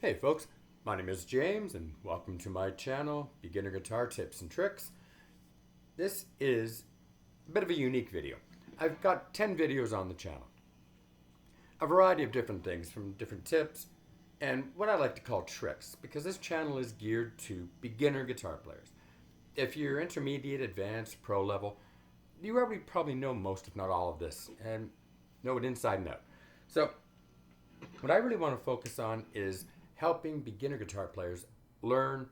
Hey folks, my name is James and welcome to my channel, Beginner Guitar Tips and Tricks. This is a bit of a unique video. I've got 10 videos on the channel. A variety of different things from different tips and what I like to call tricks because this channel is geared to beginner guitar players. If you're intermediate, advanced, pro level, you already probably know most if not all of this and know it inside and out. So what I really want to focus on is helping beginner guitar players learn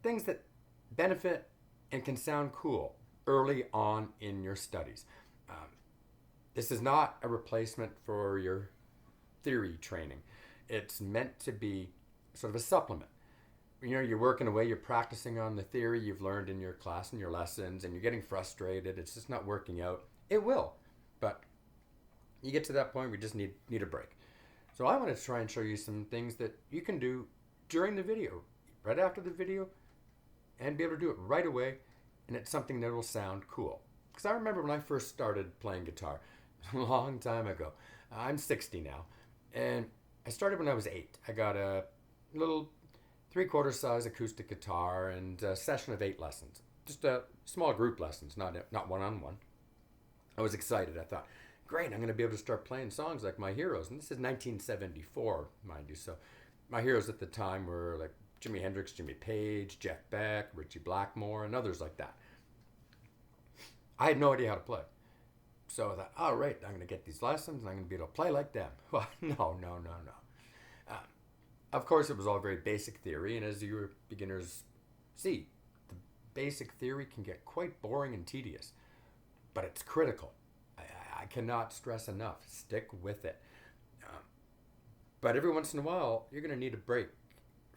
things that benefit and can sound cool early on in your studies. Um, this is not a replacement for your theory training. It's meant to be sort of a supplement. You know, you're working away, you're practicing on the theory you've learned in your class and your lessons, and you're getting frustrated, it's just not working out. It will, but you get to that point where you just need a break. So I want to try and show you some things that you can do during the video, right after the video, and be able to do it right away, and it's something that will sound cool. Because I remember when I first started playing guitar, a long time ago. I'm 60 now, and I started when I was 8. I got a little three-quarter size acoustic guitar and a session of 8 lessons. Just small group lessons, not one-on-one. I was excited. I thought, great, I'm going to be able to start playing songs like my heroes. And this is 1974, mind you. So my heroes at the time were like Jimi Hendrix, Jimmy Page, Jeff Beck, Richie Blackmore, and others like that. I had no idea how to play. So I thought, all right, I'm going to get these lessons and I'm going to be able to play like them. Well, no. Um, of course, it was all very basic theory. And as you beginners see, the basic theory can get quite boring and tedious, but it's critical. I cannot stress enough. Stick with it. Um, but every once in a while, you're going to need a break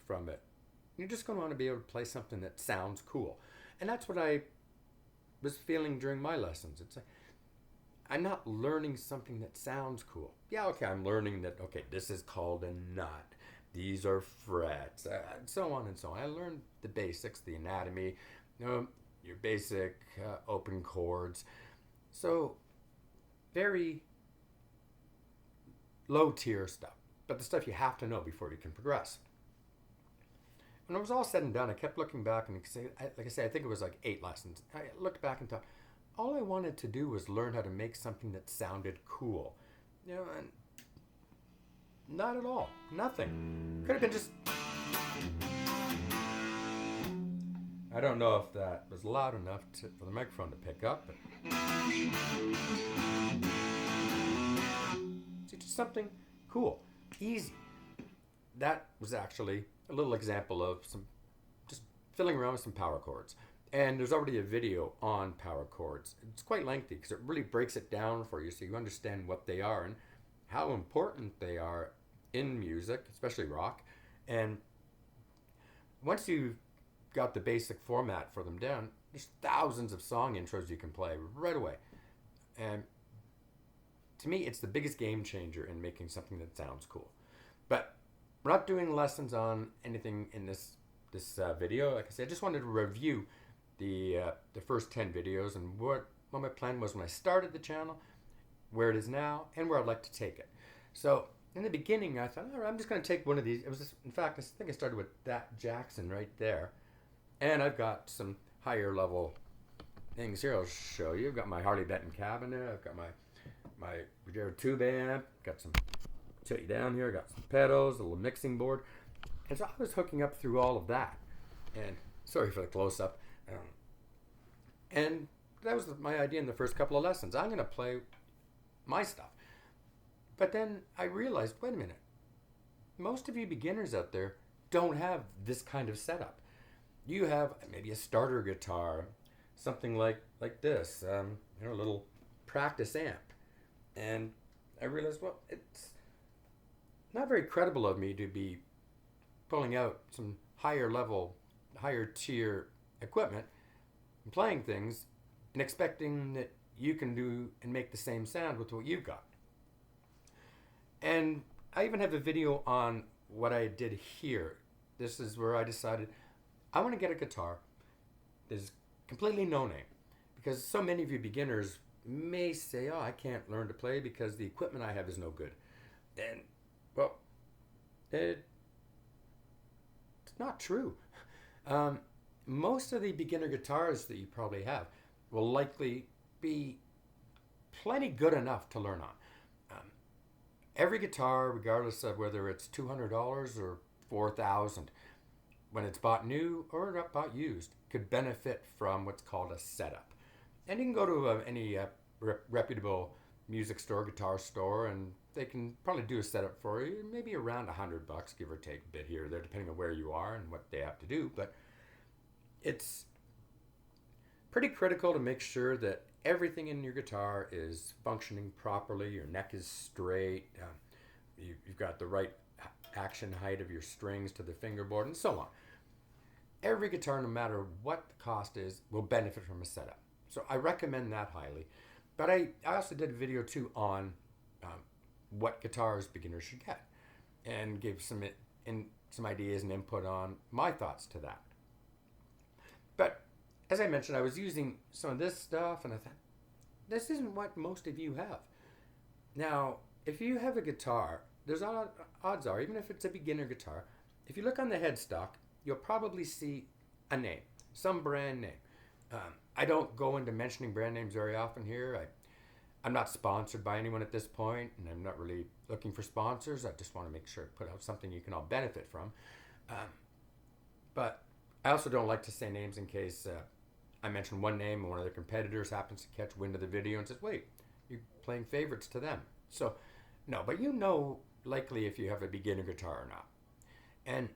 from it. You're just going to want to be able to play something that sounds cool. And that's what I was feeling during my lessons. It's like, I'm not learning something that sounds cool. Yeah, okay, I'm learning that, okay, this is called a nut. These are frets, and so on and so on. I learned the basics, the anatomy, your basic open chords. So very low tier stuff, but the stuff you have to know before you can progress. When it was all said and done, I kept looking back and like I say, I think it was like 8 lessons. I looked back and thought, all I wanted to do was learn how to make something that sounded cool. You know, and not at all. Nothing. Could have been just. I don't know if that was loud enough for the microphone to pick up, but see, just something cool, easy. That was actually a little example of some just filling around with some power chords. And there's already a video on power chords. It's quite lengthy because it really breaks it down for you so you understand what they are and how important they are in music, especially rock. And once you've got the basic format for them down, there's thousands of song intros you can play right away. And to me, it's the biggest game changer in making something that sounds cool. But we're not doing lessons on anything in this video. Like I said, I just wanted to review the first 10 videos and what my plan was when I started the channel, where it is now, and where I'd like to take it. So in the beginning, I thought, all right, I'm just going to take one of these. It was just, in fact, I think I started with that Jackson right there, and I've got some higher level things here. I'll show you. I've got my Harley Benton cabinet. I've got my Ruggiero tube amp. Got some tutti down here. I got some pedals, a little mixing board, and so I was hooking up through all of that. And sorry for the close up. And that was my idea in the first couple of lessons. I'm going to play my stuff. But then I realized, wait a minute, most of you beginners out there don't have this kind of setup. You have maybe a starter guitar, something like this, a little practice amp. And I realized, well, it's not very credible of me to be pulling out some higher level, higher tier equipment and playing things and expecting that you can do and make the same sound with what you've got. And I even have a video on what I did here. This is where I decided I want to get a guitar that is completely no name, because so many of you beginners may say, oh, I can't learn to play because the equipment I have is no good. And well, It's not true. Most of the beginner guitars that you probably have will likely be plenty good enough to learn on. Um, every guitar, regardless of whether it's $200 or $4,000, when it's bought new or not bought used, could benefit from what's called a setup. And you can go to any reputable music store, guitar store, and they can probably do a setup for you, maybe around $100, give or take a bit here or there, depending on where you are and what they have to do. But it's pretty critical to make sure that everything in your guitar is functioning properly. Your neck is straight. You've got the right action height of your strings to the fingerboard, and so on. Every guitar, no matter what the cost is, will benefit from a setup. So I recommend that highly. But I also did a video too on what guitars beginners should get, and gave some ideas and input on my thoughts to that. But as I mentioned, I was using some of this stuff, and I thought, this isn't what most of you have. Now, if you have a guitar, there's odds are, even if it's a beginner guitar, if you look on the headstock, you'll probably see a name, some brand name. I don't go into mentioning brand names very often here. I'm not sponsored by anyone at this point, and I'm not really looking for sponsors. I just want to make sure I put out something you can all benefit from. But I also don't like to say names in case I mention one name and one of their competitors happens to catch wind of the video and says, wait, you're playing favorites to them. So, no, but you know likely if you have a beginner guitar or not. And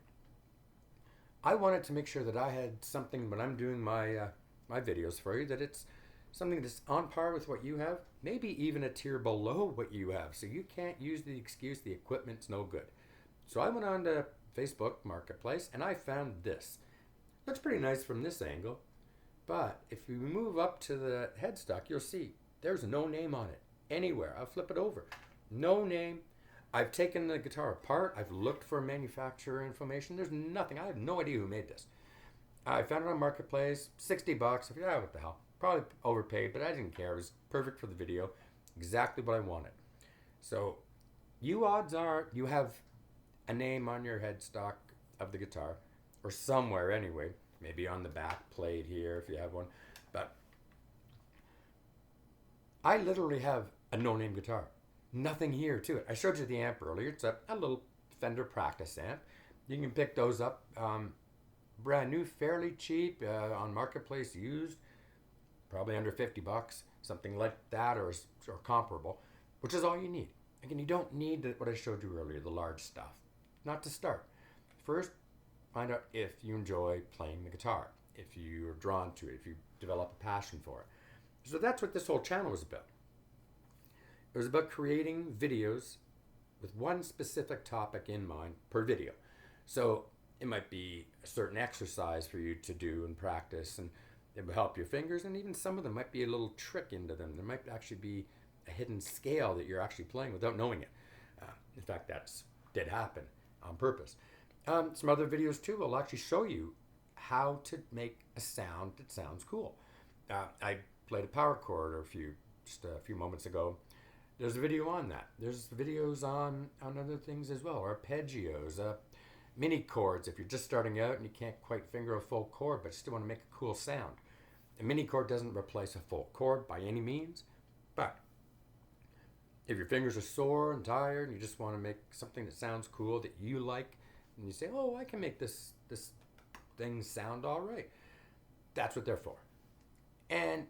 I wanted to make sure that I had something when I'm doing my videos for you, that it's something that's on par with what you have, maybe even a tier below what you have, so you can't use the excuse the equipment's no good. So I went on to Facebook Marketplace and I found this. Looks pretty nice from this angle, but if you move up to the headstock, you'll see there's no name on it anywhere. I'll flip it over. No name. I've taken the guitar apart. I've looked for manufacturer information. There's nothing. I have no idea who made this. I found it on Marketplace, $60. I thought, what the hell? Probably overpaid, but I didn't care. It was perfect for the video. Exactly what I wanted. So, odds are you have a name on your headstock of the guitar, or somewhere anyway. Maybe on the back plate here if you have one. But I literally have a no-name guitar. Nothing here to it. I showed you the amp earlier. It's a little Fender practice amp. You can pick those up brand new, fairly cheap, on Marketplace used, probably under $50, something like that, or comparable, which is all you need. Again, you don't need what I showed you earlier, the large stuff. Not to start. First, find out if you enjoy playing the guitar, if you're drawn to it, if you develop a passion for it. So that's what this whole channel was about. It was about creating videos with one specific topic in mind per video. So it might be a certain exercise for you to do and practice, and it will help your fingers, and even some of them might be a little trick into them. There might actually be a hidden scale that you're actually playing without knowing it. In fact, that did happen on purpose. Some other videos too will actually show you how to make a sound that sounds cool. I played a power chord just a few moments ago. There's a video on that. There's videos on other things as well, arpeggios, mini chords if you're just starting out and you can't quite finger a full chord but you still want to make a cool sound. A mini chord doesn't replace a full chord by any means, but if your fingers are sore and tired and you just want to make something that sounds cool that you like, and you say, oh, I can make this thing sound all right, that's what they're for. And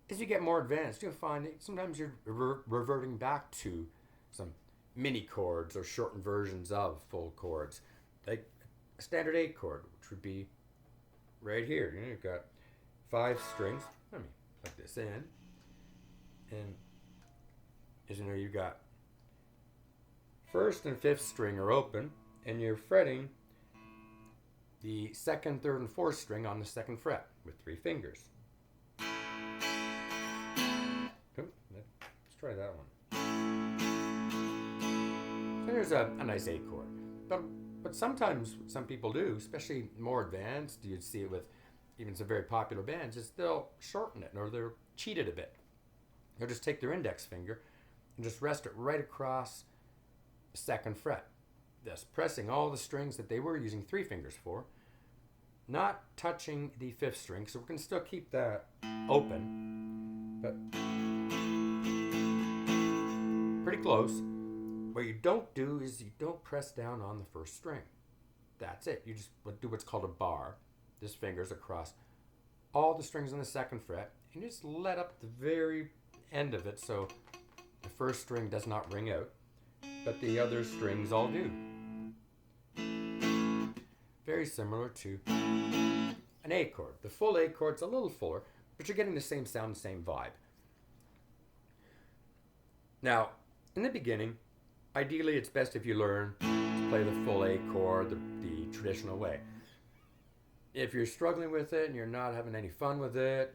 as you get more advanced, you'll find that sometimes you're reverting back to some mini chords or shortened versions of full chords, like a standard 8 chord, which would be right here. You've got 5 strings. Let me plug this in, and as you know, you've got 1st and 5th string are open, and you're fretting the 2nd, 3rd, and 4th string on the 2nd fret with 3 fingers. Let's try that one. So here's a nice A chord. But sometimes what some people do, especially more advanced, you'd see it with even some very popular bands, is they'll shorten it or they'll cheat it a bit. They'll just take their index finger and just rest it right across the 2nd fret. thus pressing all the strings that they were using 3 fingers for, not touching the 5th string, so we can still keep that open, but pretty close. What you don't do is you don't press down on the 1st string. That's it. You just do what's called a bar. This finger's across all the strings on the 2nd fret, and you just let up the very end of it so the 1st string does not ring out, but the other strings all do. Very similar to an A chord. The full A chord's a little fuller, but you're getting the same sound, same vibe. Now, in the beginning, ideally it's best if you learn to play the full A chord the traditional way. If you're struggling with it and you're not having any fun with it,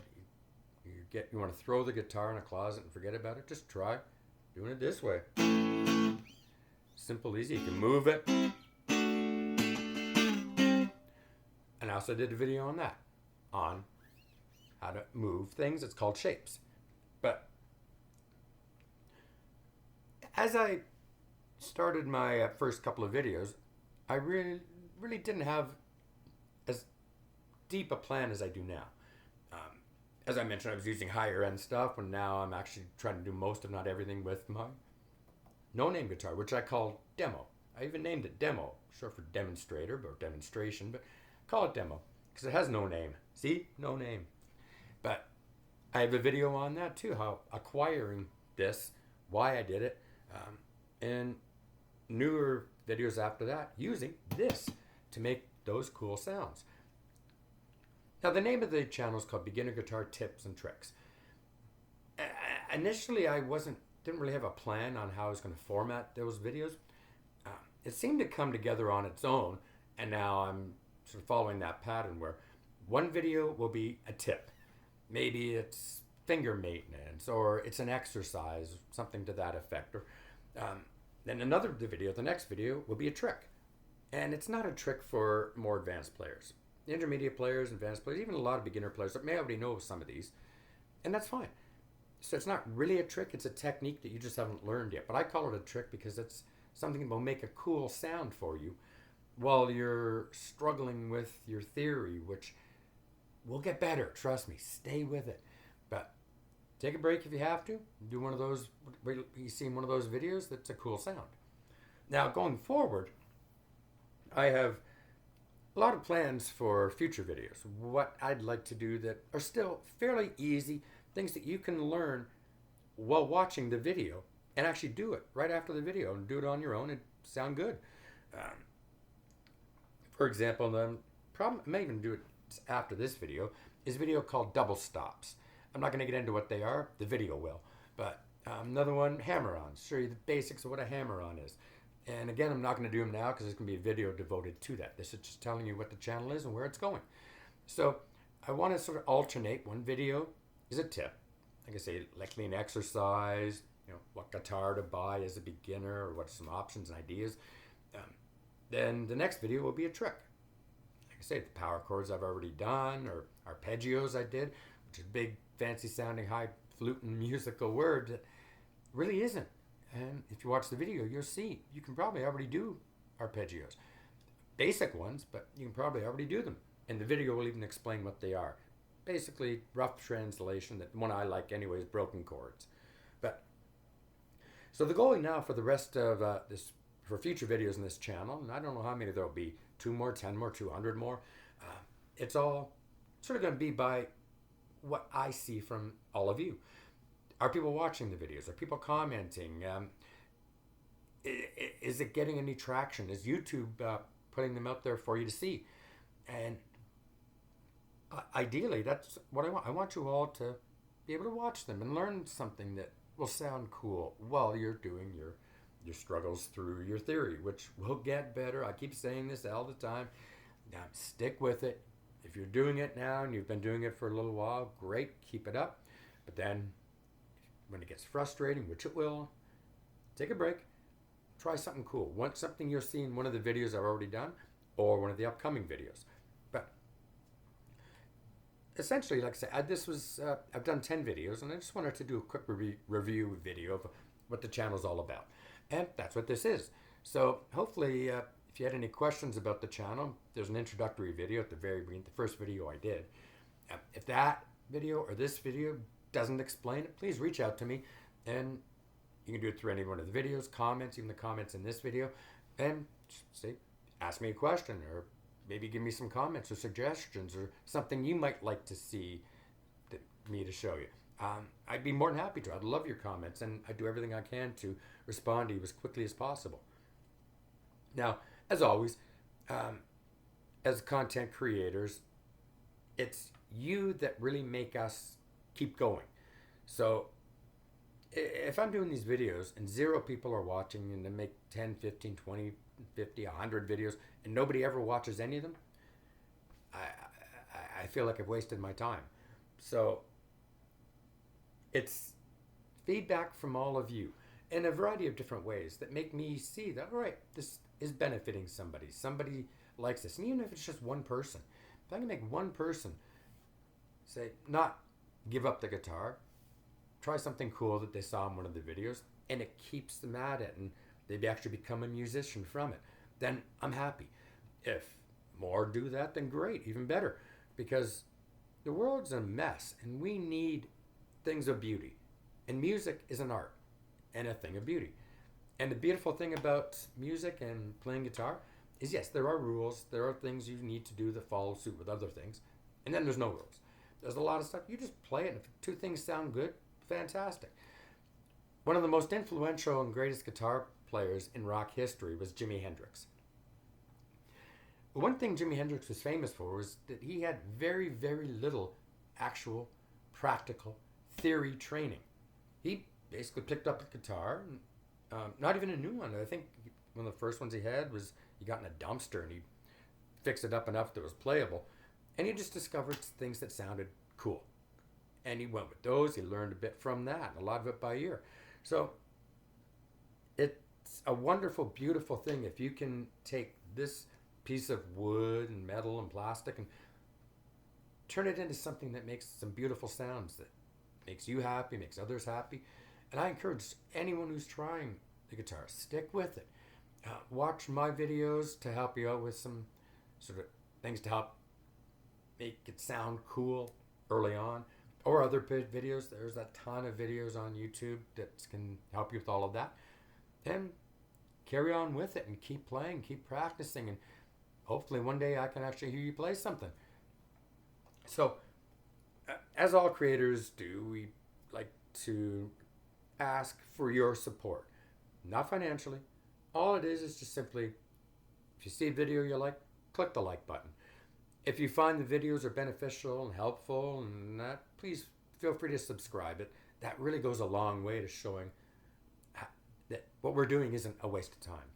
you want to throw the guitar in a closet and forget about it, just try doing it this way. Simple, easy. You can move it. And I also did a video on that, on how to move things. It's called shapes. But as I started my first couple of videos, I really didn't have as deep a plan as I do now. As I mentioned, I was using higher end stuff, and now I'm actually trying to do most, if not everything, with my no-name guitar, which I call Demo. I even named it Demo, short for demonstrator or demonstration, but I call it Demo because it has no name. See? No name. But I have a video on that too, how acquiring this, why I did it, and newer videos after that using this to make those cool sounds. Now, the name of the channel is called Beginner Guitar Tips and Tricks. Initially, I didn't really have a plan on how I was going to format those videos. It seemed to come together on its own, and now I'm sort of following that pattern where one video will be a tip. Maybe it's finger maintenance, or it's an exercise, something to that effect. Or then the next video will be a trick. And it's not a trick for more advanced players. Intermediate players, advanced players, even a lot of beginner players that may already know some of these, and that's fine. So it's not really a trick, it's a technique that you just haven't learned yet. But I call it a trick because it's something that will make a cool sound for you while you're struggling with your theory, which will get better, trust me, stay with it. But take a break if you have to. Do one of those, you see in one of those videos, that's a cool sound. Now, going forward, I have a lot of plans for future videos, what I'd like to do that are still fairly easy, things that you can learn while watching the video and actually do it right after the video and do it on your own and sound good. For example, I may even do it after this video, is a video called Double Stops. I'm not going to get into what they are, the video will, but another one, hammer-ons, show you the basics of what a hammer-on is. And again, I'm not going to do them now because there's going to be a video devoted to that. This is just telling you what the channel is and where it's going. So I want to sort of alternate. One video is a tip. Like I say, likely an exercise, what guitar to buy as a beginner or what some options and ideas. Then the next video will be a trick. Like I say, the power chords I've already done, or arpeggios I did, which is a big, fancy sounding, high fluting musical word that really isn't. And if you watch the video, you'll see you can probably already do arpeggios. Basic ones, but you can probably already do them. And the video will even explain what they are. Basically, rough translation, that one I like anyway, is broken chords. But so the goal now for the rest of for future videos in this channel, and I don't know how many there'll be, 2 more, 10 more, 200 more. It's all sort of going to be by what I see from all of you. Are people watching the videos? Are people commenting? Is it getting any traction? Is YouTube putting them out there for you to see? And ideally, that's what I want. I want you all to be able to watch them and learn something that will sound cool while you're doing your struggles through your theory, which will get better. I keep saying this all the time. Now, stick with it. If you're doing it now and you've been doing it for a little while, great, keep it up. But then when it gets frustrating, which it will, take a break, try something cool. Want something you'll see in one of the videos I've already done or one of the upcoming videos. But essentially, like I said, I've done 10 videos, and I just wanted to do a quick review video of what the channel's all about. And that's what this is. So hopefully, if you had any questions about the channel, there's an introductory video at the very beginning, the first video I did. If that video or this video doesn't explain it, please reach out to me, and you can do it through any one of the videos, comments, even the comments in this video, and say, ask me a question, or maybe give me some comments or suggestions or something you might like to see me to show you. I'd be more than happy to. I'd love your comments, and I do everything I can to respond to you as quickly as possible. Now, as always, as content creators, it's you that really make us keep going. So if I'm doing these videos and 0 people are watching, and they make 10, 15, 20, 50, 100 videos, and nobody ever watches any of them, I feel like I've wasted my time. So it's feedback from all of you in a variety of different ways that make me see that, all right, this is benefiting somebody. Somebody likes this. And even if it's just one person, if I can make one person say, not give up the guitar, try something cool that they saw in one of the videos, and it keeps them at it, and they actually become a musician from it, then I'm happy. If more do that, then great, even better, because the world's a mess, and we need things of beauty, and music is an art and a thing of beauty. And the beautiful thing about music and playing guitar is, yes, there are rules, there are things you need to do that follow suit with other things, and then there's no rules. There's a lot of stuff, you just play it, and if 2 things sound good, fantastic. One of the most influential and greatest guitar players in rock history was Jimi Hendrix. One thing Jimi Hendrix was famous for was that he had very, very little actual practical theory training. He basically picked up a guitar, and, not even a new one. I think one of the first ones he had was he got in a dumpster and he fixed it up enough that it was playable, and he just discovered things that sounded cool. And he went with those. He learned a bit from that, a lot of it by ear. So it's a wonderful, beautiful thing if you can take this piece of wood and metal and plastic and turn it into something that makes some beautiful sounds, that makes you happy, makes others happy. And I encourage anyone who's trying the guitar, stick with it. Watch my videos to help you out with some sort of things to help make it sound cool early on, or other videos. There's a ton of videos on YouTube that can help you with all of that. And carry on with it and keep playing, keep practicing, and hopefully one day I can actually hear you play something. So, as all creators do, we like to ask for your support. Not financially. All it is just simply, if you see a video you like, click the like button. If you find the videos are beneficial and helpful and that, please feel free to subscribe. That really goes a long way to showing that what we're doing isn't a waste of time.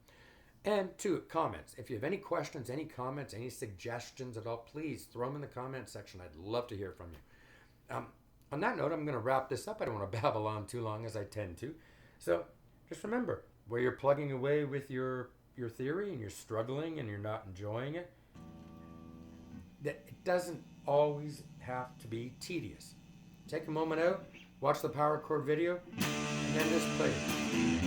And 2, comments. If you have any questions, any comments, any suggestions at all, please throw them in the comment section. I'd love to hear from you. On that note, I'm going to wrap this up. I don't want to babble on too long, as I tend to. So just remember, where you're plugging away with your theory and you're struggling and you're not enjoying it, that it doesn't always have to be tedious. Take a moment out, watch the power chord video, and then just play it.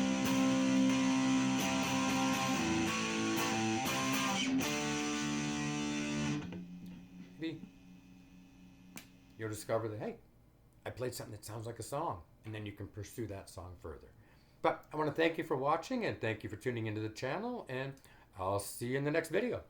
Maybe you'll discover that, hey, I played something that sounds like a song, and then you can pursue that song further. But I want to thank you for watching, and thank you for tuning into the channel, and I'll see you in the next video.